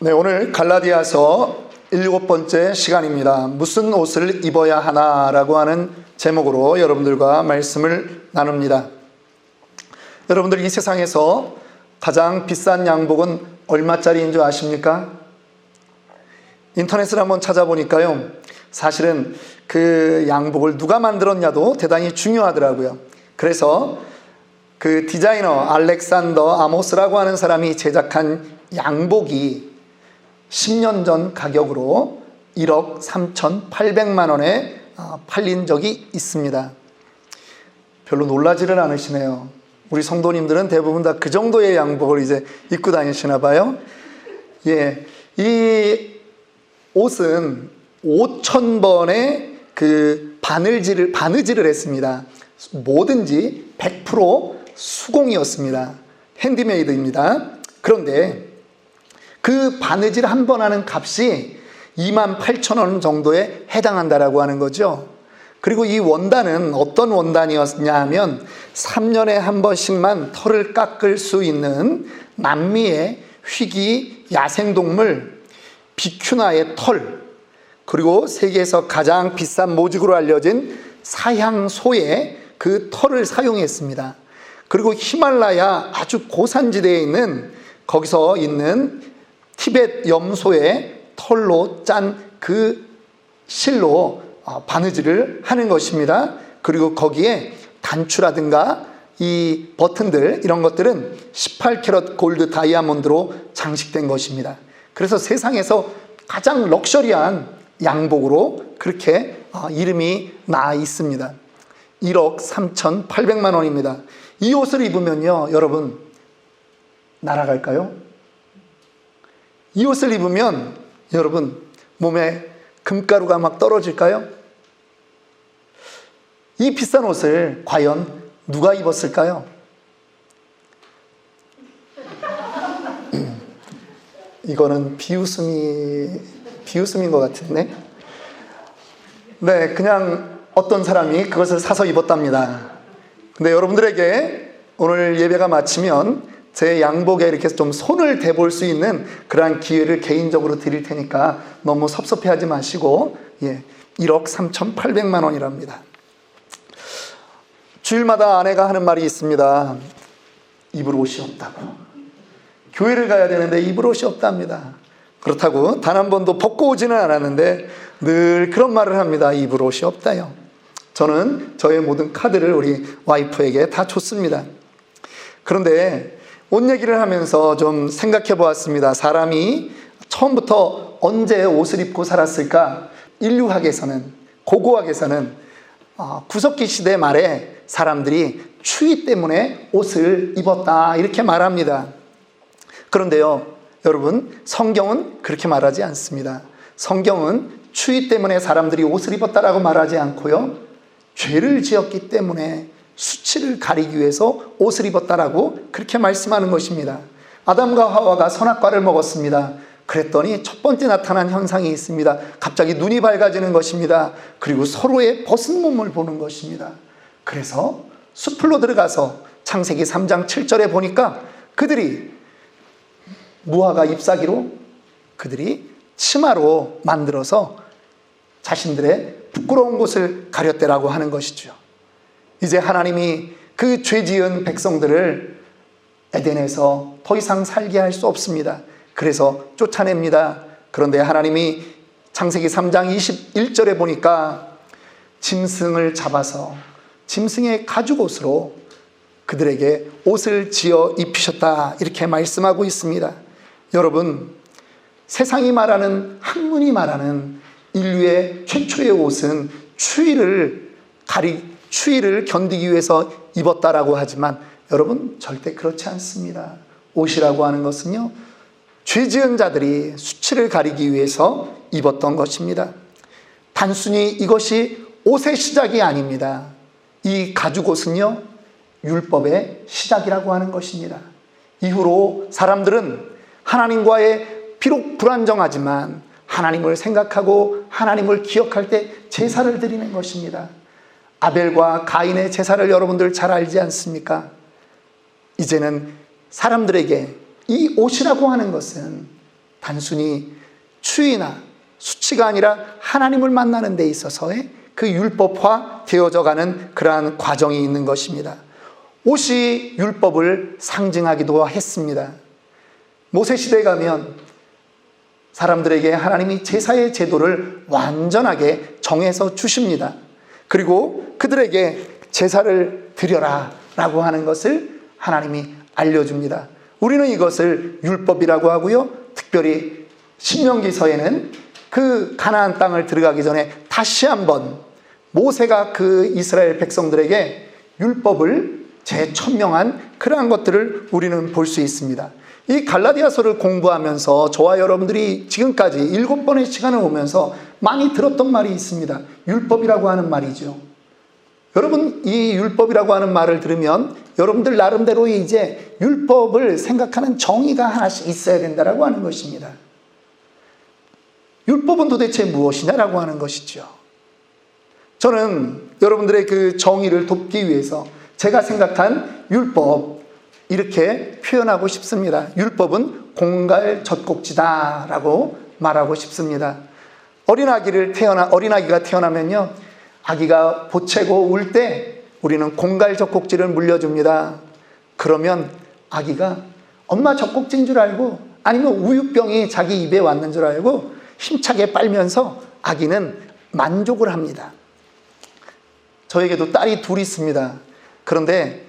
네, 오늘 갈라디아서 7번째 시간입니다. 무슨 옷을 입어야 하나라고 하는 제목으로 여러분들과 말씀을 나눕니다. 여러분들, 이 세상에서 가장 비싼 양복은 얼마짜리인 줄 아십니까? 인터넷을 한번 찾아보니까요, 사실은 그 양복을 누가 만들었냐도 대단히 중요하더라고요. 그래서 그 디자이너 알렉산더 아모스라고 하는 사람이 제작한 양복이 10년 전 가격으로 1억 3,800만 원에 팔린 적이 있습니다. 별로 놀라지를 않으시네요. 우리 성도님들은 대부분 다 그 정도의 양복을 이제 입고 다니시나 봐요. 예, 이 옷은 5,000번의 그 바느질을 했습니다. 뭐든지 100% 수공이었습니다. 핸디메이드입니다. 그런데 그 바느질 한 번 하는 값이 28,000원 정도에 해당한다라고 하는 거죠. 그리고 이 원단은 어떤 원단이었냐 하면 3년에 한 번씩만 털을 깎을 수 있는 남미의 희귀 야생동물 비큐나의 털, 그리고 세계에서 가장 비싼 모직으로 알려진 사향소의 그 털을 사용했습니다. 그리고 히말라야 아주 고산지대에 있는, 거기서 있는 티벳 염소의 털로 짠 그 실로 바느질을 하는 것입니다. 그리고 거기에 단추라든가 이 버튼들, 이런 것들은 18캐럿 골드 다이아몬드로 장식된 것입니다. 그래서 세상에서 가장 럭셔리한 양복으로 그렇게 이름이 나 있습니다. 1억 3,800만 원입니다. 이 옷을 입으면요, 여러분, 날아갈까요? 이 옷을 입으면 여러분 몸에 금가루가 막 떨어질까요? 이 비싼 옷을 과연 누가 입었을까요? 이거는 비웃음인 것 같은데. 네, 그냥 어떤 사람이 그것을 사서 입었답니다. 근데 여러분들에게 오늘 예배가 마치면 제 양복에 이렇게 좀 손을 대볼 수 있는 그러한 기회를 개인적으로 드릴 테니까 너무 섭섭해하지 마시고, 1억 3,800만 원이랍니다. 주일마다 아내가 하는 말이 있습니다. 입을 옷이 없다고. 교회를 가야 되는데 입을 옷이 없답니다. 그렇다고 단 한 번도 벗고 오지는 않았는데 늘 그런 말을 합니다. 입을 옷이 없다요. 저는 저의 모든 카드를 우리 와이프에게 다 줬습니다. 그런데 옷 얘기를 하면서 좀 생각해 보았습니다. 사람이 처음부터 언제 옷을 입고 살았을까? 인류학에서는, 고고학에서는 구석기 시대 말에 사람들이 추위 때문에 옷을 입었다, 이렇게 말합니다. 그런데요, 여러분, 성경은 그렇게 말하지 않습니다. 성경은 추위 때문에 사람들이 옷을 입었다라고 말하지 않고요, 죄를 지었기 때문에 수치를 가리기 위해서 옷을 입었다라고 그렇게 말씀하는 것입니다. 아담과 하와가 선악과를 먹었습니다. 그랬더니 첫 번째 나타난 현상이 있습니다. 갑자기 눈이 밝아지는 것입니다. 그리고 서로의 벗은 몸을 보는 것입니다. 그래서 숲으로 들어가서 창세기 3장 7절에 보니까 그들이 무화과 잎사귀로, 그들이 치마로 만들어서 자신들의 부끄러운 곳을 가렸대라고 하는 것이죠. 이제 하나님이 그 죄 지은 백성들을 에덴에서 더 이상 살게 할 수 없습니다. 그래서 쫓아냅니다. 그런데 하나님이 창세기 3장 21절에 보니까 짐승을 잡아서 짐승의 가죽옷으로 그들에게 옷을 지어 입히셨다, 이렇게 말씀하고 있습니다. 여러분, 세상이 말하는, 학문이 말하는 인류의 최초의 옷은 추위를 견디기 위해서 입었다라고 하지만 여러분, 절대 그렇지 않습니다. 옷이라고 하는 것은요, 죄 지은 자들이 수치를 가리기 위해서 입었던 것입니다. 단순히 이것이 옷의 시작이 아닙니다. 이 가죽옷은요, 율법의 시작이라고 하는 것입니다. 이후로 사람들은 하나님과의, 비록 불안정하지만 하나님을 생각하고 하나님을 기억할 때 제사를 드리는 것입니다. 아벨과 가인의 제사를 여러분들 잘 알지 않습니까? 이제는 사람들에게 이 옷이라고 하는 것은 단순히 추이나 수치가 아니라 하나님을 만나는 데 있어서의 그 율법화 되어져 가는 그러한 과정이 있는 것입니다. 옷이 율법을 상징하기도 했습니다. 모세 시대에 가면 사람들에게 하나님이 제사의 제도를 완전하게 정해서 주십니다. 그리고 그들에게 제사를 드려라 라고 하는 것을 하나님이 알려줍니다. 우리는 이것을 율법이라고 하고요. 특별히 신명기서에는 그 가나안 땅을 들어가기 전에 다시 한번 모세가 그 이스라엘 백성들에게 율법을 재천명한 그러한 것들을 우리는 볼 수 있습니다. 이 갈라디아서를 공부하면서 저와 여러분들이 지금까지 7번의 시간을 오면서 많이 들었던 말이 있습니다. 율법이라고 하는 말이죠. 여러분, 이 율법이라고 하는 말을 들으면 여러분들 나름대로 이제 율법을 생각하는 정의가 하나씩 있어야 된다라고 하는 것입니다. 율법은 도대체 무엇이냐라고 하는 것이죠. 저는 여러분들의 그 정의를 돕기 위해서 제가 생각한 율법, 이렇게 표현하고 싶습니다. 율법은 공갈 젖꼭지다라고 말하고 싶습니다. 어린아기가 태어나면요, 아기가 보채고 울 때 우리는 공갈 젖꼭지를 물려줍니다. 그러면 아기가 엄마 젖꼭지인 줄 알고, 아니면 우유병이 자기 입에 왔는 줄 알고 힘차게 빨면서 아기는 만족을 합니다. 저에게도 딸이 둘 있습니다. 그런데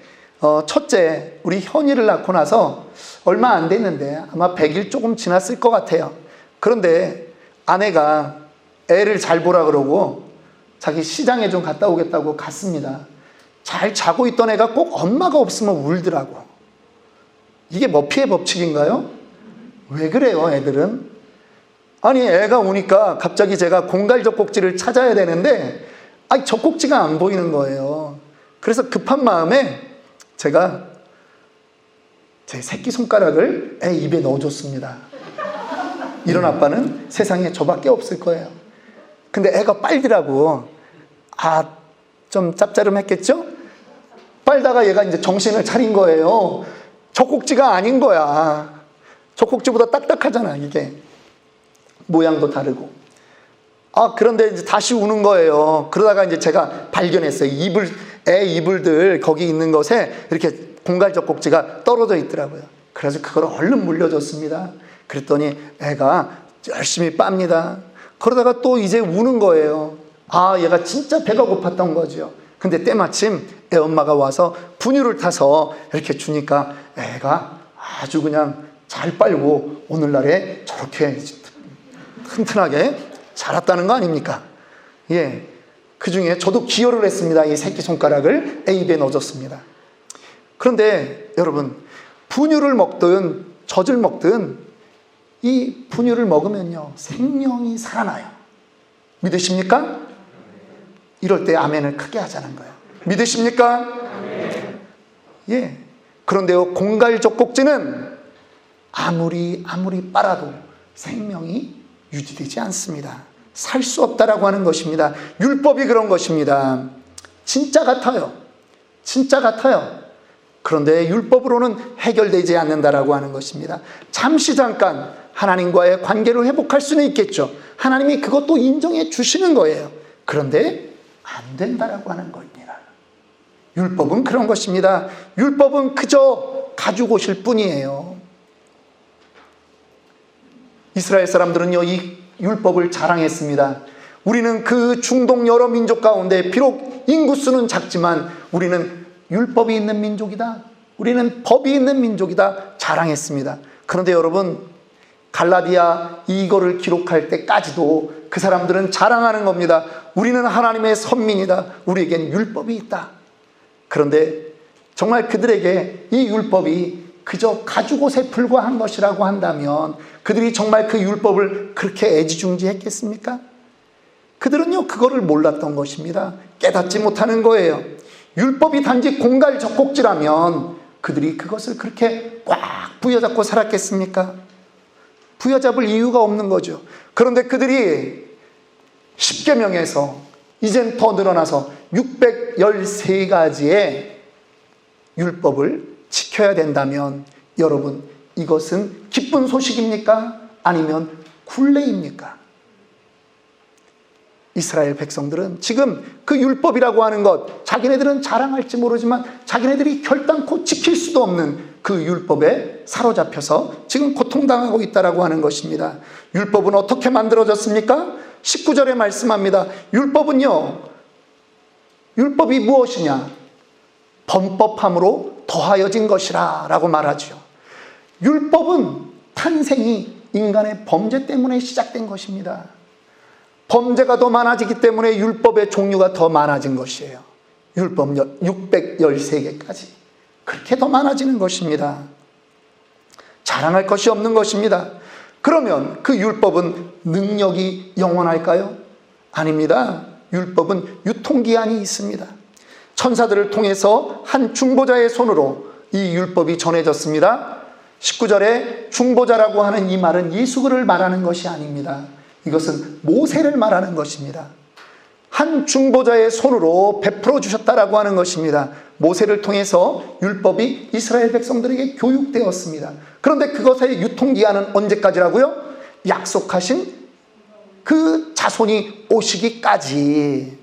첫째, 우리 현이를 낳고 나서 얼마 안 됐는데 아마 100일 조금 지났을 것 같아요. 그런데 아내가 애를 잘 보라 그러고 자기 시장에 좀 갔다 오겠다고 갔습니다. 잘 자고 있던 애가 꼭 엄마가 없으면 울더라고. 이게 머피의 법칙인가요? 왜 그래요, 애들은? 아니, 애가 우니까 갑자기 제가 공갈 젖꼭지를 찾아야 되는데 젖꼭지가 안 보이는 거예요. 그래서 급한 마음에 제가 제 새끼손가락을 애 입에 넣어줬습니다. 이런 아빠는 세상에 저밖에 없을 거예요. 근데 애가 빨더라고. 좀 짭짤했겠죠? 빨다가 얘가 이제 정신을 차린 거예요. 젖꼭지가 아닌 거야. 젖꼭지보다 딱딱하잖아, 이게. 모양도 다르고. 그런데 이제 다시 우는 거예요. 그러다가 이제 제가 발견했어요. 애 이불들 거기 있는 것에 이렇게 공갈 젖꼭지가 떨어져 있더라고요. 그래서 그걸 얼른 물려줬습니다. 그랬더니 애가 열심히 빱니다. 그러다가 또 이제 우는 거예요. 얘가 진짜 배가 고팠던 거죠. 근데 때마침 애 엄마가 와서 분유를 타서 이렇게 주니까 애가 아주 그냥 잘 빨고 오늘날에 저렇게 튼튼하게 자랐다는 거 아닙니까? 예. 그 중에 저도 기여를 했습니다. 이 새끼손가락을 애 입에 넣어줬습니다. 그런데 여러분, 분유를 먹든 젖을 먹든 이 분유를 먹으면요, 생명이 살아나요. 믿으십니까? 이럴 때 아멘을 크게 하자는 거예요. 믿으십니까? 예. 그런데요, 공갈 젖꼭지는 아무리 빨아도 생명이 유지되지 않습니다. 살 수 없다라고 하는 것입니다. 율법이 그런 것입니다. 진짜 같아요. 진짜 같아요. 그런데 율법으로는 해결되지 않는다라고 하는 것입니다. 잠깐 하나님과의 관계를 회복할 수는 있겠죠. 하나님이 그것도 인정해 주시는 거예요. 그런데 안 된다라고 하는 겁니다. 율법은 그런 것입니다. 율법은 그저 가지고 오실 뿐이에요. 이스라엘 사람들은요, 이 율법을 자랑했습니다. 우리는 그 중동 여러 민족 가운데 비록 인구수는 작지만 우리는 율법이 있는 민족이다. 우리는 법이 있는 민족이다. 자랑했습니다. 그런데 여러분, 갈라디아 이거를 기록할 때까지도 그 사람들은 자랑하는 겁니다. 우리는 하나님의 선민이다. 우리에겐 율법이 있다. 그런데 정말 그들에게 이 율법이 그저 가죽옷에 불과한 것이라고 한다면 그들이 정말 그 율법을 그렇게 애지중지했겠습니까? 그들은요, 그거를 몰랐던 것입니다. 깨닫지 못하는 거예요. 율법이 단지 공갈 젖꼭지라면 그들이 그것을 그렇게 꽉 부여잡고 살았겠습니까? 부여잡을 이유가 없는 거죠. 그런데 그들이 10계명에서 이젠 더 늘어나서 613가지의 율법을 지켜야 된다면 여러분, 이것은 기쁜 소식입니까? 아니면 굴레입니까? 이스라엘 백성들은 지금 그 율법이라고 하는 것, 자기네들은 자랑할지 모르지만 자기네들이 결단코 지킬 수도 없는 그 율법에 사로잡혀서 지금 고통당하고 있다라고 하는 것입니다. 율법은 어떻게 만들어졌습니까? 19절에 말씀합니다. 율법이 무엇이냐? 범법함으로 더하여진 것이라 라고 말하죠. 율법은 탄생이 인간의 범죄 때문에 시작된 것입니다. 범죄가 더 많아지기 때문에 율법의 종류가 더 많아진 것이에요. 율법 613개까지 그렇게 더 많아지는 것입니다. 자랑할 것이 없는 것입니다. 그러면 그 율법은 능력이 영원할까요? 아닙니다. 율법은 유통기한이 있습니다. 천사들을 통해서 한 중보자의 손으로 이 율법이 전해졌습니다. 19절에 중보자라고 하는 이 말은 예수를 말하는 것이 아닙니다. 이것은 모세를 말하는 것입니다. 한 중보자의 손으로 베풀어 주셨다라고 하는 것입니다. 모세를 통해서 율법이 이스라엘 백성들에게 교육되었습니다. 그런데 그것의 유통기한은 언제까지라고요? 약속하신 그 자손이 오시기까지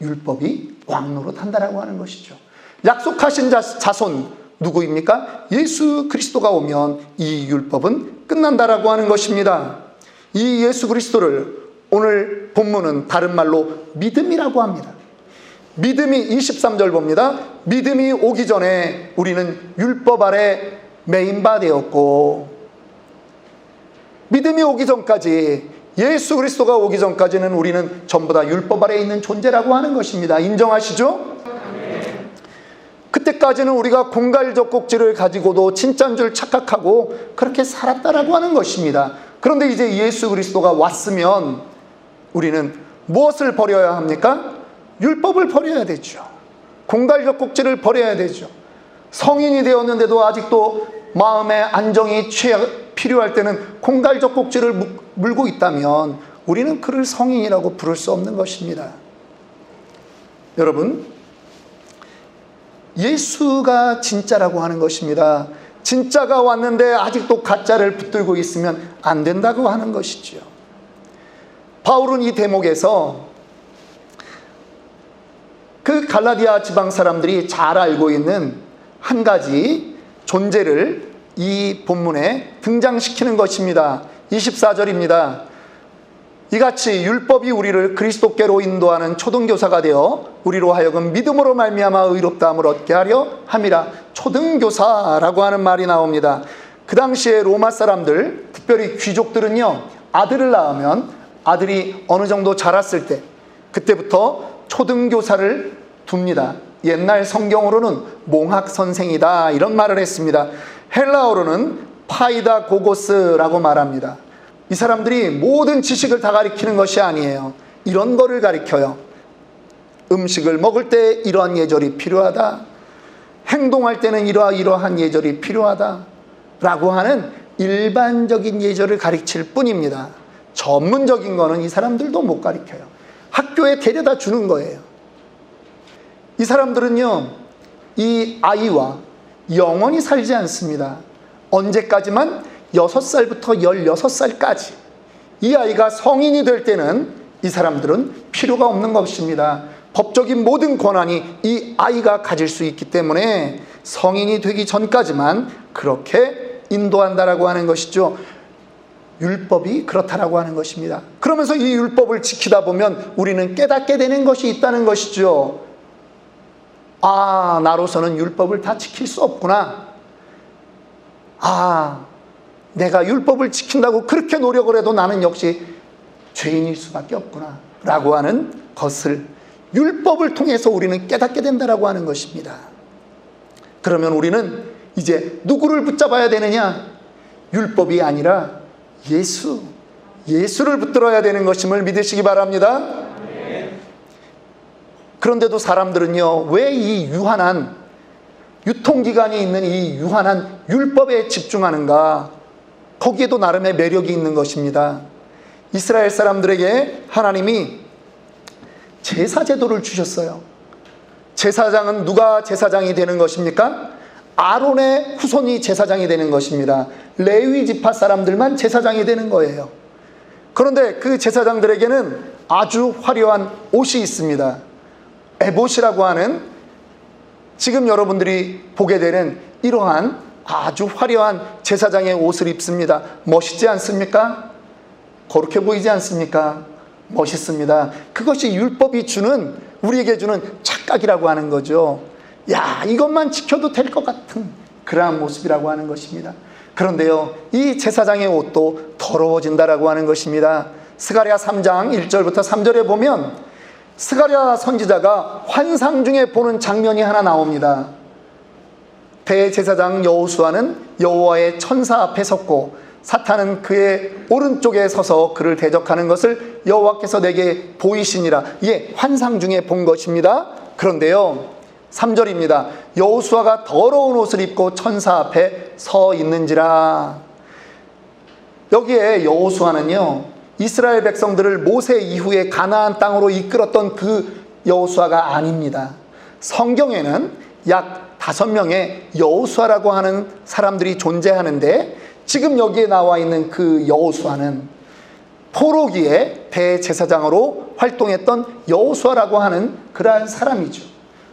율법이 왕노릇한다라고 하는 것이죠. 약속하신 자손 누구입니까? 예수 그리스도가 오면 이 율법은 끝난다라고 하는 것입니다. 이 예수 그리스도를 오늘 본문은 다른 말로 믿음이라고 합니다. 믿음이 23절 봅니다. 믿음이 오기 전에 우리는 율법 아래 매인 바 되었고, 믿음이 오기 전까지, 예수 그리스도가 오기 전까지는 우리는 전부 다 율법 아래 있는 존재라고 하는 것입니다. 인정하시죠? 그때까지는 우리가 공갈젓꼭지를 가지고도 진짜인 줄 착각하고 그렇게 살았다라고 하는 것입니다. 그런데 이제 예수 그리스도가 왔으면 우리는 무엇을 버려야 합니까? 율법을 버려야 되죠. 공갈젓꼭지를 버려야 되죠. 성인이 되었는데도 아직도 마음의 안정이 필요할 때는 공갈젓꼭지를 물고 있다면 우리는 그를 성인이라고 부를 수 없는 것입니다. 여러분, 예수가 진짜라고 하는 것입니다. 진짜가 왔는데 아직도 가짜를 붙들고 있으면 안 된다고 하는 것이죠. 바울은 이 대목에서 그 갈라디아 지방 사람들이 잘 알고 있는 한 가지 존재를 이 본문에 등장시키는 것입니다. 24절입니다. 이같이 율법이 우리를 그리스도께로 인도하는 초등교사가 되어 우리로 하여금 믿음으로 말미암아 의롭다함을 얻게 하려 함이라. 초등교사라고 하는 말이 나옵니다. 그 당시에 로마 사람들, 특별히 귀족들은요, 아들을 낳으면 아들이 어느 정도 자랐을 때 그때부터 초등교사를 둡니다. 옛날 성경으로는 몽학선생이다 이런 말을 했습니다. 헬라어로는 파이다 고고스라고 말합니다. 이 사람들이 모든 지식을 다 가리키는 것이 아니에요. 이런 거를 가리켜요. 음식을 먹을 때 이러한 예절이 필요하다. 행동할 때는 이러한 예절이 필요하다. 라고 하는 일반적인 예절을 가르칠 뿐입니다. 전문적인 거는 이 사람들도 못 가르쳐요. 학교에 데려다 주는 거예요. 이 사람들은요, 이 아이와 영원히 살지 않습니다. 언제까지만? 6살부터 16살까지. 이 아이가 성인이 될 때는 이 사람들은 필요가 없는 것입니다. 법적인 모든 권한이 이 아이가 가질 수 있기 때문에 성인이 되기 전까지만 그렇게 인도한다라고 하는 것이죠. 율법이 그렇다라고 하는 것입니다. 그러면서 이 율법을 지키다 보면 우리는 깨닫게 되는 것이 있다는 것이죠. 아, 나로서는 율법을 다 지킬 수 없구나. 아, 내가 율법을 지킨다고 그렇게 노력을 해도 나는 역시 죄인일 수밖에 없구나 라고 하는 것을 율법을 통해서 우리는 깨닫게 된다라고 하는 것입니다. 그러면 우리는 이제 누구를 붙잡아야 되느냐? 율법이 아니라 예수를 붙들어야 되는 것임을 믿으시기 바랍니다. 그런데도 사람들은요, 왜 이 유한한 유통기간이 있는 이 유한한 율법에 집중하는가? 거기에도 나름의 매력이 있는 것입니다. 이스라엘 사람들에게 하나님이 제사 제도를 주셨어요. 제사장은 누가 제사장이 되는 것입니까? 아론의 후손이 제사장이 되는 것입니다. 레위 지파 사람들만 제사장이 되는 거예요. 그런데 그 제사장들에게는 아주 화려한 옷이 있습니다. 에봇이라고 하는, 지금 여러분들이 보게 되는 이러한 아주 화려한 제사장의 옷을 입습니다. 멋있지 않습니까? 거룩해 보이지 않습니까? 멋있습니다. 그것이 율법이 주는, 우리에게 주는 착각이라고 하는 거죠. 야, 이것만 지켜도 될 것 같은 그러한 모습이라고 하는 것입니다. 그런데요, 이 제사장의 옷도 더러워진다라고 하는 것입니다. 스가랴 3장 1절부터 3절에 보면 스가랴 선지자가 환상 중에 보는 장면이 하나 나옵니다. 대제사장 여호수아는 여호와의 천사 앞에 섰고 사탄은 그의 오른쪽에 서서 그를 대적하는 것을 여호와께서 내게 보이시니라. 예, 환상 중에 본 것입니다. 그런데요, 3절입니다. 여호수아가 더러운 옷을 입고 천사 앞에 서 있는지라. 여기에 여호수아는요, 이스라엘 백성들을 모세 이후에 가나안 땅으로 이끌었던 그 여호수아가 아닙니다. 성경에는 약 5명의 여호수아라고 하는 사람들이 존재하는데, 지금 여기에 나와 있는 그 여호수아는 포로기에 대제사장으로 활동했던 여호수아라고 하는 그러한 사람이죠.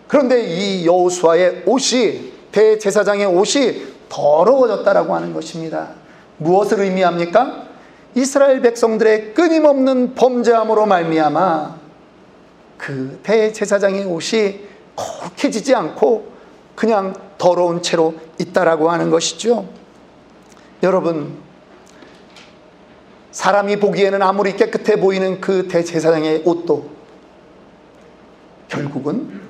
그런데 이 여호수아의 옷이, 대제사장의 옷이 더러워졌다라고 하는 것입니다. 무엇을 의미합니까? 이스라엘 백성들의 끊임없는 범죄함으로 말미암아 그 대제사장의 옷이 거룩해지지 않고 그냥 더러운 채로 있다라고 하는 것이죠. 여러분, 사람이 보기에는 아무리 깨끗해 보이는 그 대제사장의 옷도 결국은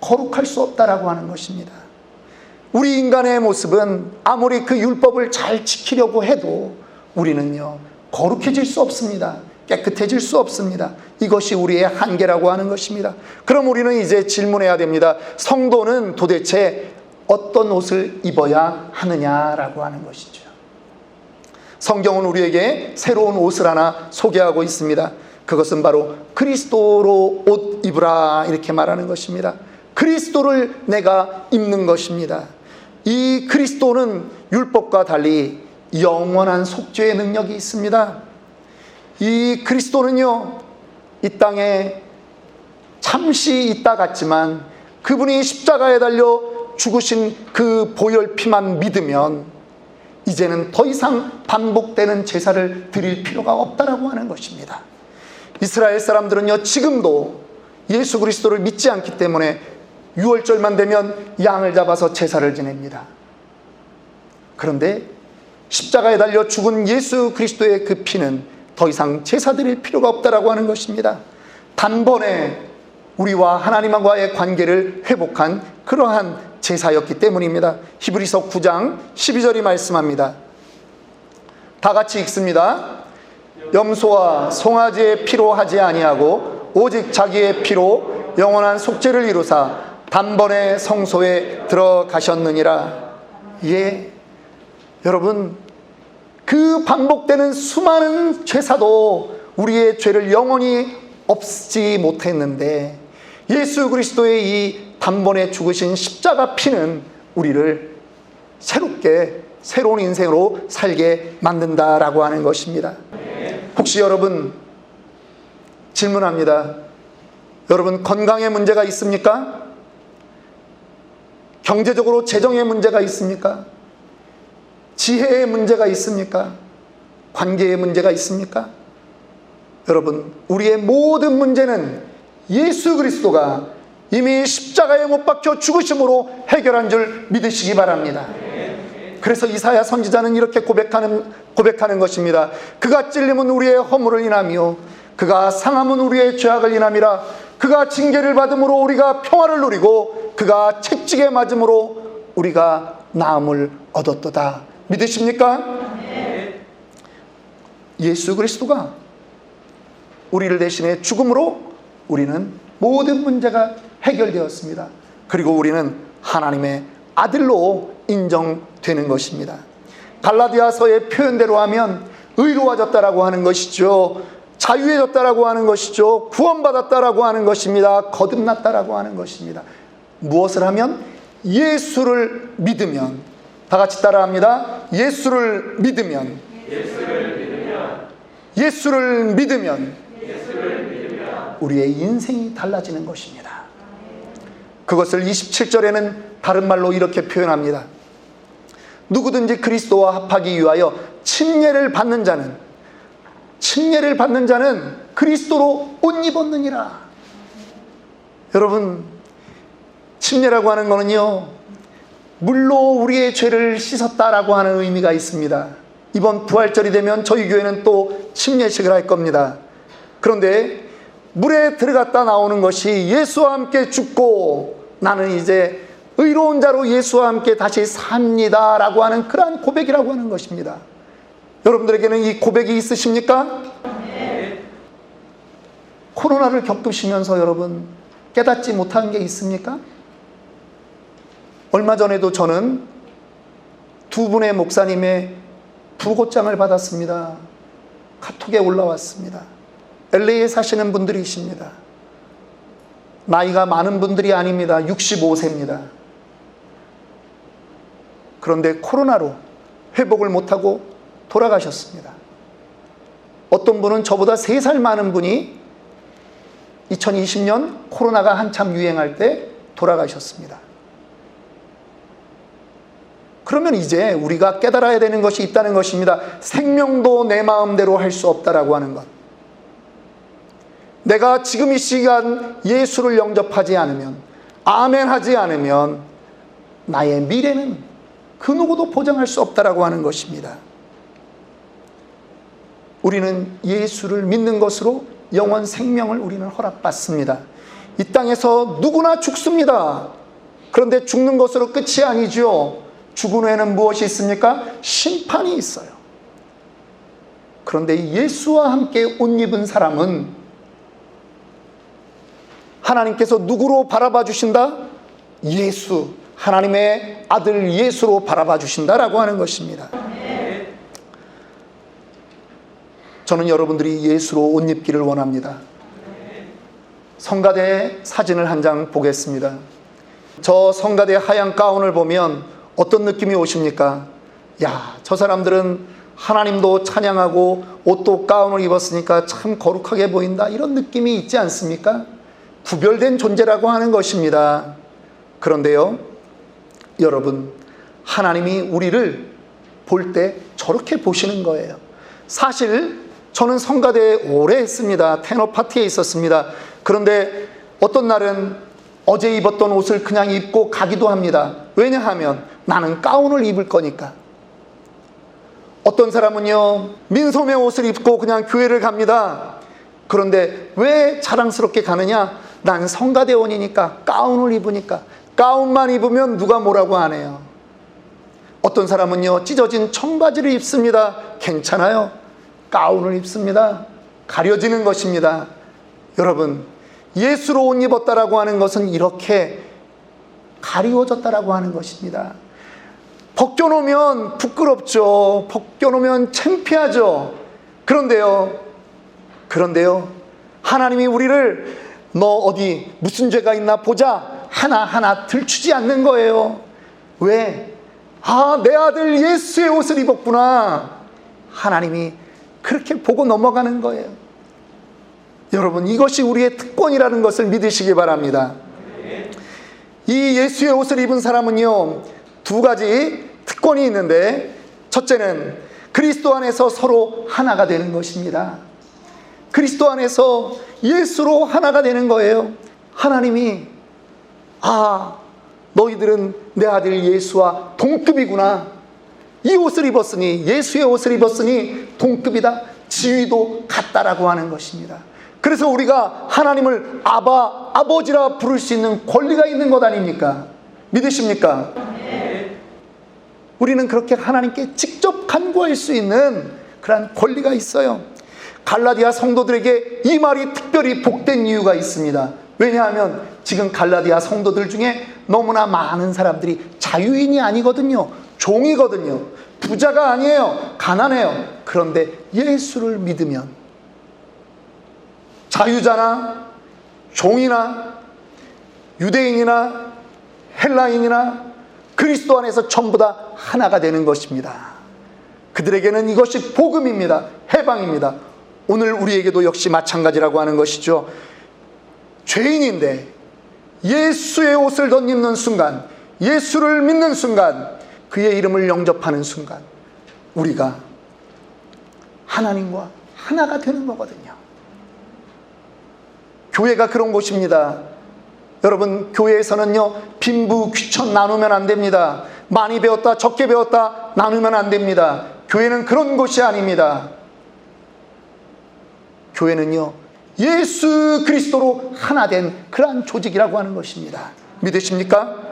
거룩할 수 없다라고 하는 것입니다. 우리 인간의 모습은 아무리 그 율법을 잘 지키려고 해도 우리는요, 거룩해질 수 없습니다. 깨끗해질 수 없습니다. 이것이 우리의 한계라고 하는 것입니다. 그럼 우리는 이제 질문해야 됩니다. 성도는 도대체 어떤 옷을 입어야 하느냐라고 하는 것이죠. 성경은 우리에게 새로운 옷을 하나 소개하고 있습니다. 그것은 바로 그리스도로 옷 입으라, 이렇게 말하는 것입니다. 그리스도를 내가 입는 것입니다. 이 그리스도는 율법과 달리 영원한 속죄의 능력이 있습니다. 이 그리스도는요, 이 땅에 잠시 있다 갔지만 그분이 십자가에 달려 죽으신 그 보혈피만 믿으면 이제는 더 이상 반복되는 제사를 드릴 필요가 없다라고 하는 것입니다. 이스라엘 사람들은요, 지금도 예수 그리스도를 믿지 않기 때문에 6월절만 되면 양을 잡아서 제사를 지냅니다. 그런데 십자가에 달려 죽은 예수 그리스도의 그 피는 더 이상 제사 드릴 필요가 없다라고 하는 것입니다. 단번에 우리와 하나님과의 관계를 회복한 그러한 제사였기 때문입니다. 히브리서 9장 12절이 말씀합니다. 다 같이 읽습니다. 염소와 송아지의 피로 하지 아니하고 오직 자기의 피로 영원한 속죄를 이루사 단번에 성소에 들어가셨느니라. 예, 여러분, 그 반복되는 수많은 제사도 우리의 죄를 영원히 없지 못했는데 예수 그리스도의 이 단번에 죽으신 십자가 피는 우리를 새롭게 새로운 인생으로 살게 만든다라고 하는 것입니다. 혹시 여러분, 질문합니다. 여러분, 건강에 문제가 있습니까? 경제적으로 재정에 문제가 있습니까? 지혜에 문제가 있습니까? 관계에 문제가 있습니까? 여러분, 우리의 모든 문제는 예수 그리스도가 이미 십자가에 못 박혀 죽으심으로 해결한 줄 믿으시기 바랍니다. 그래서 이사야 선지자는 이렇게 고백하는 것입니다. 그가 찔림은 우리의 허물을 인하며 그가 상함은 우리의 죄악을 인함이라. 그가 징계를 받음으로 우리가 평화를 누리고 그가 채찍에 맞음으로 우리가 나음을 얻었도다. 믿으십니까? 예수 그리스도가 우리를 대신해 죽음으로 우리는 모든 문제가 해결되었습니다. 그리고 우리는 하나님의 아들로 인정되는 것입니다. 갈라디아서의 표현대로 하면 의로워졌다라고 하는 것이죠. 자유해졌다라고 하는 것이죠. 구원받았다라고 하는 것입니다. 거듭났다라고 하는 것입니다. 무엇을 하면? 예수를 믿으면, 다 같이 따라합니다. 예수를 믿으면, 예수를 믿으면 우리의 인생이 달라지는 것입니다. 그것을 27절에는 다른 말로 이렇게 표현합니다. 누구든지 그리스도와 합하기 위하여 침례를 받는 자는 그리스도로 옷 입었느니라. 여러분, 침례라고 하는 거는요, 물로 우리의 죄를 씻었다라고 하는 의미가 있습니다. 이번 부활절이 되면 저희 교회는 또 침례식을 할 겁니다. 그런데 물에 들어갔다 나오는 것이 예수와 함께 죽고 나는 이제 의로운 자로 예수와 함께 다시 삽니다 라고 하는 그러한 고백이라고 하는 것입니다. 여러분들에게는 이 고백이 있으십니까? 네. 코로나를 겪으시면서 여러분 깨닫지 못한 게 있습니까? 얼마 전에도 저는 두 분의 목사님의 부고장을 받았습니다. 카톡에 올라왔습니다. LA에 사시는 분들이십니다. 나이가 많은 분들이 아닙니다. 65세입니다. 그런데 코로나로 회복을 못하고 돌아가셨습니다. 어떤 분은 저보다 3살 많은 분이 2020년 코로나가 한참 유행할 때 돌아가셨습니다. 그러면 이제 우리가 깨달아야 되는 것이 있다는 것입니다. 생명도 내 마음대로 할 수 없다라고 하는 것. 내가 지금 이 시간 예수를 영접하지 않으면, 아멘하지 않으면 나의 미래는 그 누구도 보장할 수 없다라고 하는 것입니다. 우리는 예수를 믿는 것으로 영원 생명을 우리는 허락받습니다. 이 땅에서 누구나 죽습니다. 그런데 죽는 것으로 끝이 아니죠. 죽은 후에는 무엇이 있습니까? 심판이 있어요. 그런데 예수와 함께 옷 입은 사람은 하나님께서 누구로 바라봐 주신다? 예수, 하나님의 아들 예수로 바라봐 주신다라고 하는 것입니다. 저는 여러분들이 예수로 옷 입기를 원합니다. 성가대 사진을 한 장 보겠습니다. 저 성가대 하얀 가운을 보면 어떤 느낌이 오십니까? 야, 저 사람들은 하나님도 찬양하고 옷도 가운을 입었으니까 참 거룩하게 보인다, 이런 느낌이 있지 않습니까? 구별된 존재라고 하는 것입니다. 그런데요, 여러분, 하나님이 우리를 볼 때 저렇게 보시는 거예요. 사실 저는 성가대에 오래 했습니다. 테너 파티에 있었습니다. 그런데 어떤 날은 어제 입었던 옷을 그냥 입고 가기도 합니다. 왜냐하면 나는 가운을 입을 거니까. 어떤 사람은요, 민소매 옷을 입고 그냥 교회를 갑니다. 그런데 왜 자랑스럽게 가느냐? 난 성가대원이니까, 가운을 입으니까. 가운만 입으면 누가 뭐라고 안 해요. 어떤 사람은요, 찢어진 청바지를 입습니다. 괜찮아요. 가운을 입습니다. 가려지는 것입니다. 여러분, 예수로 옷 입었다라고 하는 것은 이렇게 가리워졌다라고 하는 것입니다. 벗겨놓으면 부끄럽죠. 벗겨놓으면 창피하죠. 그런데요, 하나님이 우리를 너 어디 무슨 죄가 있나 보자 하나하나 들추지 않는 거예요. 왜? 아, 내 아들 예수의 옷을 입었구나. 하나님이 그렇게 보고 넘어가는 거예요. 여러분, 이것이 우리의 특권이라는 것을 믿으시기 바랍니다. 이 예수의 옷을 입은 사람은요, 두 가지 특권이 있는데, 첫째는 그리스도 안에서 서로 하나가 되는 것입니다. 그리스도 안에서 예수로 하나가 되는 거예요. 하나님이 너희들은 내 아들 예수와 동급이구나. 이 옷을 입었으니, 예수의 옷을 입었으니 동급이다. 지위도 같다라고 하는 것입니다. 그래서 우리가 하나님을 아버지라 부를 수 있는 권리가 있는 것 아닙니까? 믿으십니까? 우리는 그렇게 하나님께 직접 간구할 수 있는 그런 권리가 있어요. 갈라디아 성도들에게 이 말이 특별히 복된 이유가 있습니다. 왜냐하면 지금 갈라디아 성도들 중에 너무나 많은 사람들이 자유인이 아니거든요. 종이거든요. 부자가 아니에요. 가난해요. 그런데 예수를 믿으면 자유자나 종이나 유대인이나 헬라인이나 그리스도 안에서 전부 다 하나가 되는 것입니다. 그들에게는 이것이 복음입니다. 해방입니다. 오늘 우리에게도 역시 마찬가지라고 하는 것이죠. 죄인인데 예수의 옷을 덧입는 순간, 예수를 믿는 순간, 그의 이름을 영접하는 순간 우리가 하나님과 하나가 되는 거거든요. 교회가 그런 곳입니다. 여러분, 교회에서는요, 빈부 귀천 나누면 안 됩니다. 많이 배웠다 적게 배웠다 나누면 안 됩니다. 교회는 그런 곳이 아닙니다. 교회는요, 예수 그리스도로 하나 된 그러한 조직이라고 하는 것입니다. 믿으십니까?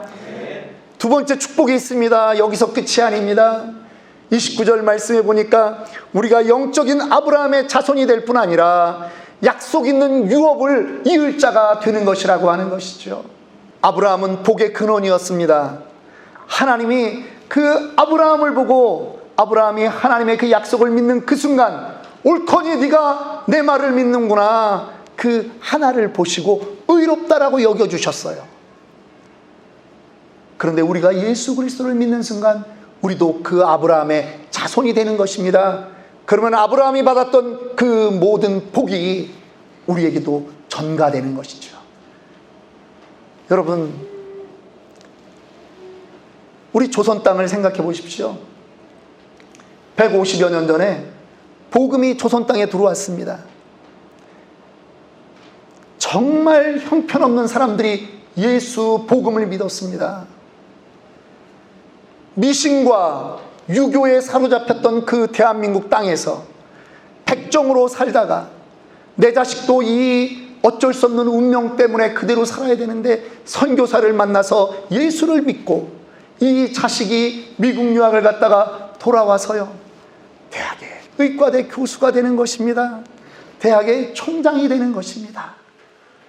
두 번째 축복이 있습니다. 여기서 끝이 아닙니다. 29절 말씀해 보니까 우리가 영적인 아브라함의 자손이 될 뿐 아니라 약속 있는 유업을 이을 자가 되는 것이라고 하는 것이죠. 아브라함은 복의 근원이었습니다. 하나님이 그 아브라함을 보고 아브라함이 하나님의 그 약속을 믿는 그 순간, 옳거니 네가 내 말을 믿는구나, 그 하나를 보시고 의롭다라고 여겨주셨어요. 그런데 우리가 예수 그리스도를 믿는 순간 우리도 그 아브라함의 자손이 되는 것입니다. 그러면 아브라함이 받았던 그 모든 복이 우리에게도 전가되는 것이죠. 여러분, 우리 조선 땅을 생각해 보십시오. 150여 년 전에 복음이 조선 땅에 들어왔습니다. 정말 형편없는 사람들이 예수 복음을 믿었습니다. 미신과 유교에 사로잡혔던 그 대한민국 땅에서 백정으로 살다가 내 자식도 이 어쩔 수 없는 운명 때문에 그대로 살아야 되는데 선교사를 만나서 예수를 믿고 이 자식이 미국 유학을 갔다가 돌아와서요, 대학의 의과대 교수가 되는 것입니다. 대학의 총장이 되는 것입니다.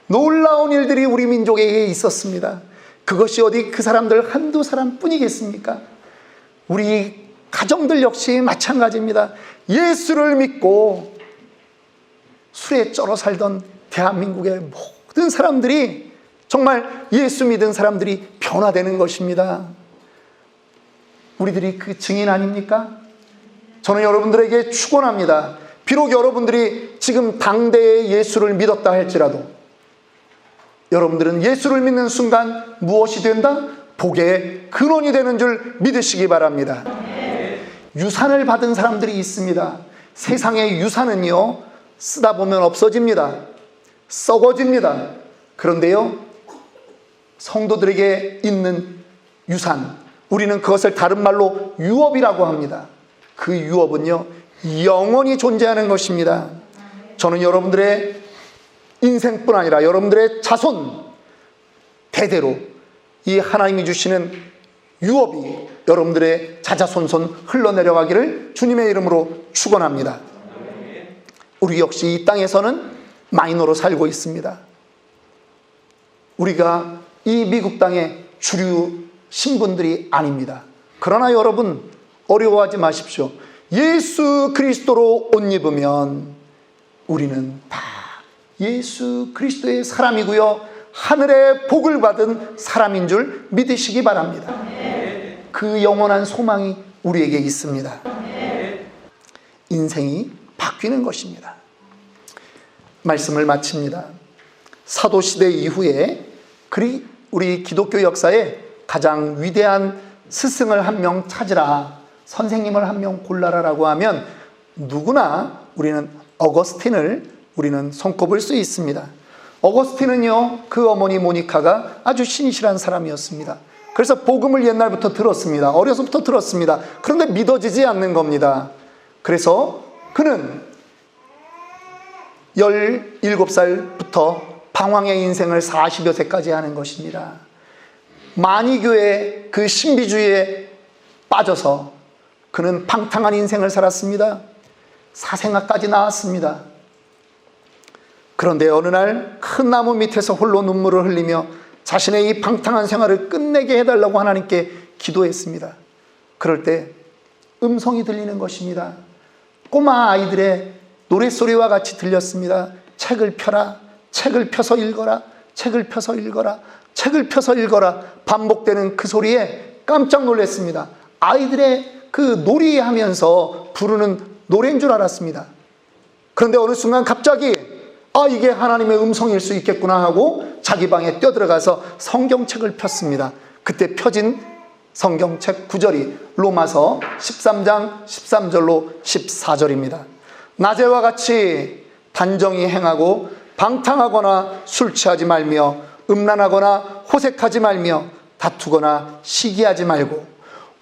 놀라운 일들이 우리 민족에게 있었습니다. 그것이 어디 그 사람들 한두 사람 뿐이겠습니까? 우리 가정들 역시 마찬가지입니다. 예수를 믿고 술에 쩔어 살던 대한민국의 모든 사람들이, 정말 예수 믿은 사람들이 변화되는 것입니다. 우리들이 그 증인 아닙니까? 저는 여러분들에게 축원합니다. 비록 여러분들이 지금 당대에 예수를 믿었다 할지라도 여러분들은 예수를 믿는 순간 무엇이 된다? 복의 근원이 되는 줄 믿으시기 바랍니다. 유산을 받은 사람들이 있습니다. 세상의 유산은요, 쓰다 보면 없어집니다. 썩어집니다. 그런데요, 성도들에게 있는 유산, 우리는 그것을 다른 말로 유업이라고 합니다. 그 유업은요, 영원히 존재하는 것입니다. 저는 여러분들의 인생뿐 아니라 여러분들의 자손 대대로 이 하나님이 주시는 유업이 여러분들의 자자손손 흘러내려가기를 주님의 이름으로 축원합니다. 우리 역시 이 땅에서는 마이너로 살고 있습니다. 우리가 이 미국 땅의 주류 신분들이 아닙니다. 그러나 여러분, 어려워하지 마십시오. 예수 그리스도로 옷 입으면 우리는 다 예수 그리스도의 사람이고요, 하늘의 복을 받은 사람인 줄 믿으시기 바랍니다. 그 영원한 소망이 우리에게 있습니다. 인생이 바뀌는 것입니다. 말씀을 마칩니다. 사도시대 이후에 우리 기독교 역사에 가장 위대한 스승을 한 명 찾으라, 선생님을 한 명 골라라라고 하면 누구나 우리는 어거스틴을 우리는 손꼽을 수 있습니다. 어거스틴은요, 그 어머니 모니카가 아주 신실한 사람이었습니다. 그래서 복음을 옛날부터 들었습니다. 어려서부터 들었습니다. 그런데 믿어지지 않는 겁니다. 그래서 그는 17살부터 방황의 인생을 40여 세까지 하는 것입니다. 만이교의 그 신비주의에 빠져서 그는 방탕한 인생을 살았습니다. 사생아까지 낳았습니다. 그런데 어느 날 큰 나무 밑에서 홀로 눈물을 흘리며 자신의 이 방탕한 생활을 끝내게 해달라고 하나님께 기도했습니다. 그럴 때 음성이 들리는 것입니다. 꼬마 아이들의 노랫소리와 같이 들렸습니다. 책을 펴라, 책을 펴서 읽어라, 책을 펴서 읽어라. 책을 펴서 읽어라 반복되는 그 소리에 깜짝 놀랐습니다. 아이들의 그 놀이하면서 부르는 노래인 줄 알았습니다. 그런데 어느 순간 갑자기 이게 하나님의 음성일 수 있겠구나 하고 자기 방에 뛰어들어가서 성경책을 폈습니다. 그때 펴진 성경책 구절이 로마서 13장 13절로 14절입니다. 낮에와 같이 단정히 행하고 방탕하거나 술 취하지 말며 음란하거나 호색하지 말며 다투거나 시기하지 말고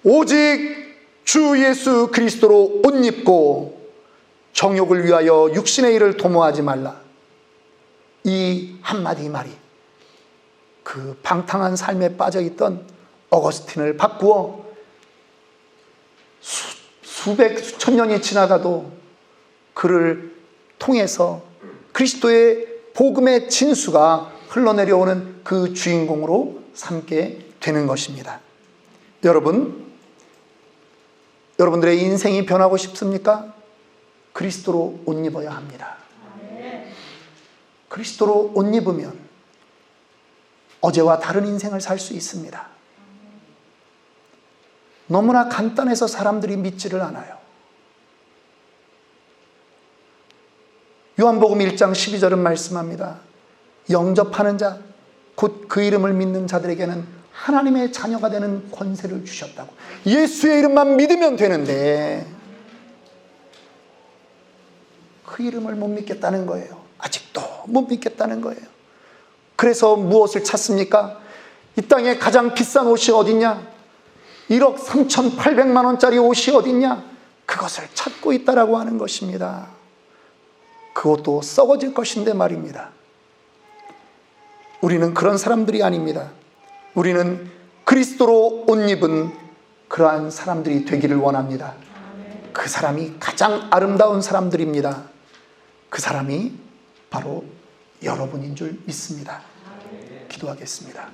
오직 주 예수 그리스도로 옷 입고 정욕을 위하여 육신의 일을 도모하지 말라. 이 한마디 말이 그 방탕한 삶에 빠져있던 어거스틴을 바꾸어 수천 년이 지나가도 그를 통해서 그리스도의 복음의 진수가 흘러내려오는 그 주인공으로 삼게 되는 것입니다. 여러분들의 인생이 변하고 싶습니까? 그리스도로 옷 입어야 합니다. 그리스도로 옷 입으면 어제와 다른 인생을 살 수 있습니다. 너무나 간단해서 사람들이 믿지를 않아요. 요한복음 1장 12절은 말씀합니다. 영접하는 자, 곧 그 이름을 믿는 자들에게는 하나님의 자녀가 되는 권세를 주셨다고. 예수의 이름만 믿으면 되는데 그 이름을 못 믿겠다는 거예요. 아직도 못 믿겠다는 거예요. 그래서 무엇을 찾습니까? 이 땅에 가장 비싼 옷이 어딨냐? 1억 3,800만 원짜리 옷이 어딨냐? 그것을 찾고 있다라고 하는 것입니다. 그것도 썩어질 것인데 말입니다. 우리는 그런 사람들이 아닙니다. 우리는 그리스도로 옷 입은 그러한 사람들이 되기를 원합니다. 그 사람이 가장 아름다운 사람들입니다. 그 사람이 바로 여러분인 줄 믿습니다. 기도하겠습니다.